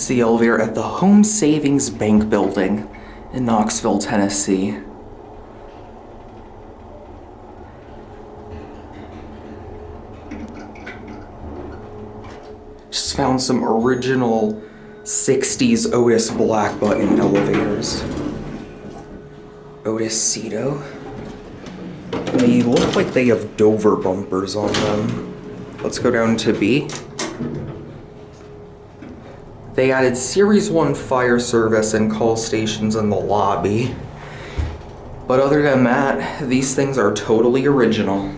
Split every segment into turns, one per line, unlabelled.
It's the elevator at the Home Savings Bank building in Knoxville, Tennessee. Just found some original 60s Otis Black Button elevators. Otis Cedo. They look like they have Dover bumpers on them. Let's go down to B. They added Series 1 fire service and call stations in the lobby. But other than that, these things are totally original.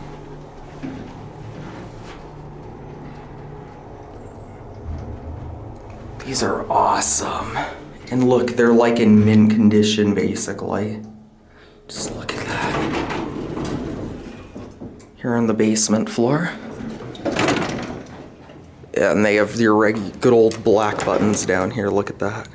These are awesome. And look, they're like in mint condition, basically. Just look at that. Here on the basement floor. Yeah, and they have your good old black buttons down here. Look at that.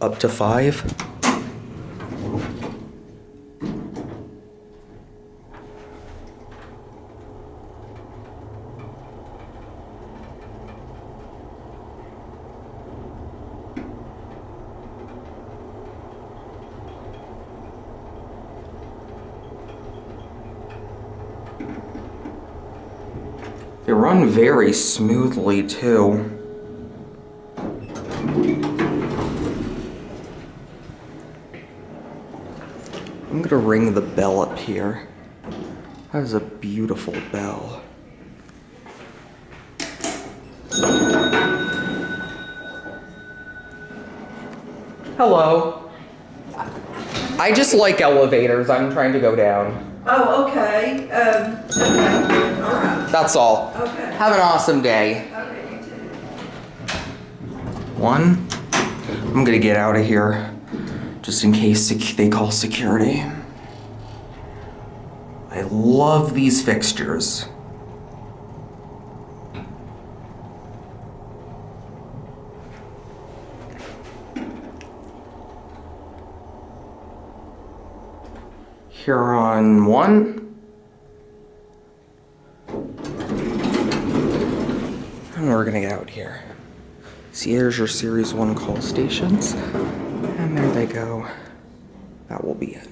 Up to 5. They run very smoothly too. I'm gonna ring the bell up here. That is a beautiful bell. Hello. I just like elevators. I'm trying to go down.
Oh, okay. Okay. All right.
That's all.
Okay.
Have an awesome day.
Okay, you too.
1. I'm gonna get out of here just in case they call security. I love these fixtures. Here on 1. And we're gonna get out here. See, there's your Series 1 call stations. And there they go. That will be it.